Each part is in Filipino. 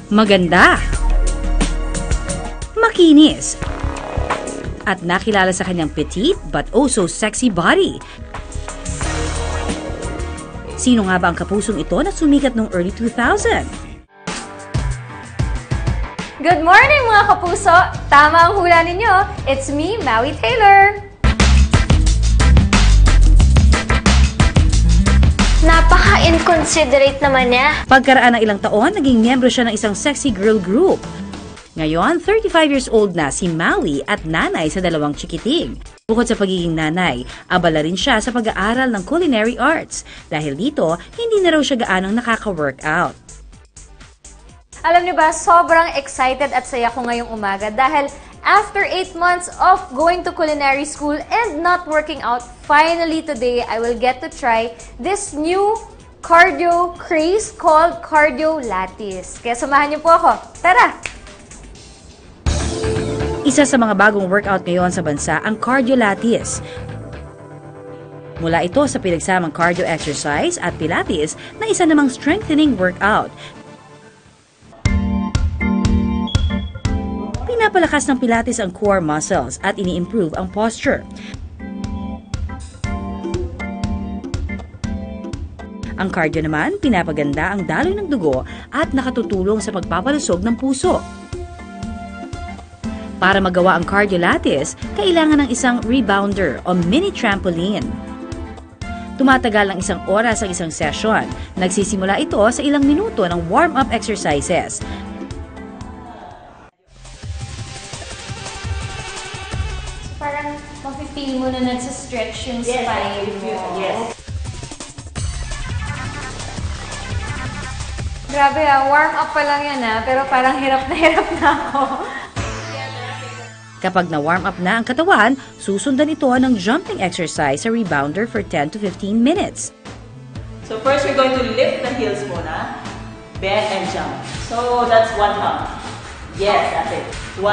maganda, makinis, at nakilala sa kanyang petite but oh so sexy body. Sino nga ba ang kapusong ito na sumikat noong early 2000? Good morning mga kapuso! Tama ang hula ninyo. It's me, Maui Taylor. Napaka-inconsiderate naman niya. Pagkaraan ng ilang taon, naging miyembro siya ng isang sexy girl group. Ngayon, 35 years old na si Maui at nanay sa dalawang chikiting. Bukod sa pagiging nanay, abala rin siya sa pag-aaral ng culinary arts. Dahil dito, hindi na raw siya gaanong nakaka-workout. Alam niyo ba, sobrang excited at saya ko ngayong umaga dahil after 8 months of going to culinary school and not working out, finally today I will get to try this new cardio craze called Cardio Lattice. Kaya samahan niyo po ako. Tara! Isa sa mga bagong workout ngayon sa bansa ang Cardio Lattice. Mula ito sa pinagsamang cardio exercise at Pilates na isa namang strengthening workout. Pinapalakas ng Pilates ang core muscles at ini-improve ang posture. Ang cardio naman, pinapaganda ang daloy ng dugo at nakatutulong sa pagpapalusog ng puso. Para magawa ang Cardio Lattice, kailangan ng isang rebounder o mini trampoline. Tumatagal ng 1 oras ang isang session. Nagsisimula ito sa ilang minuto ng warm-up exercises. Parang mafe-feel mo na nagsa-stretch yung spine mo. Yes. Grabe warm up pa lang yan pero parang hirap na ako. Kapag na-warm up na ang katawan, susundan ito ng jumping exercise sa rebounder for 10 to 15 minutes. So first, we're going to lift the heels muna, bend and jump. So that's 1 count. Yes, that's it. 1,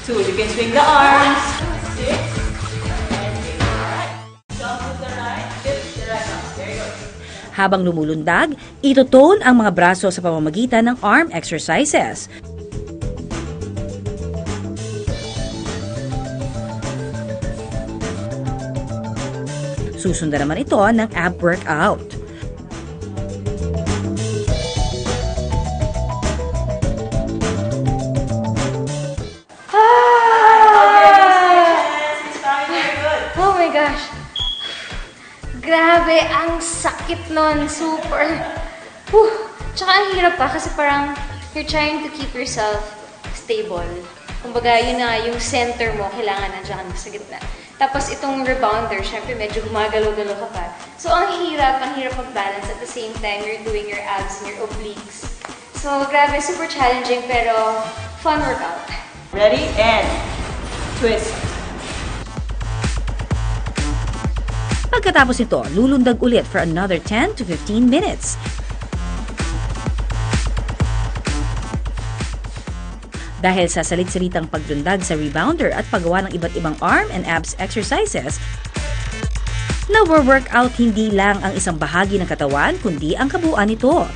2. You can swing the arms. 6. And 8. Jump to the right, lift the right arm. There you go. Habang lumulundag, itotone ang mga braso sa pamamagitan ng arm exercises. Susundan naman ito ng ab workout. Oh my gosh! Grabe, ang sakit nun. Super. Tsaka ang hirap pa kasi parang you're trying to keep yourself stable. Kumbaga, yun na yung center mo, kailangan nandiyan sa gitna. Tapos itong rebounder, syempre medyo gumagalaw-galaw ka pa. So ang hirap mag-balance at the same time you're doing your abs and your obliques. So grabe, super challenging pero fun workout. Ready? And twist. Pagkatapos nito, lulundag ulit for another 10 to 15 minutes. Dahil sa salit-salitang pagdundag sa rebounder at paggawa ng iba't ibang arm and abs exercises, na-workout hindi lang ang isang bahagi ng katawan, kundi ang kabuuan nito.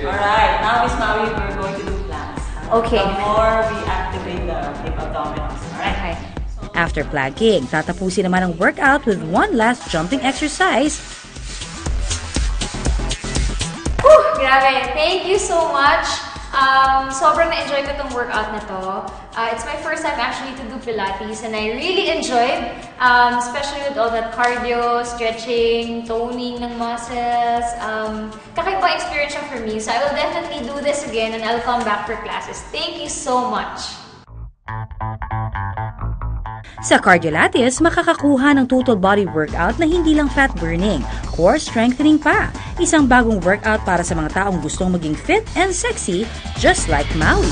Alright, now Miss Maui, we're going to do planks. Okay. The more we activate the hip abdominals. Alright? Okay. After planking, tatapusin naman ang workout with one last jumping exercise. Grabe, thank you so much. Sobrang na-enjoy ko itong workout na to. It's my first time actually to do Pilates and I really enjoyed, especially with all that cardio, stretching, toning ng muscles. Kakaibang experience siya for me. So I will definitely do this again and I'll come back for classes. Thank you so much! Sa Cardio Lattice, makakakuha ng total body workout na hindi lang fat burning, core strengthening pa. Isang bagong workout para sa mga taong gustong maging fit and sexy just like Maui.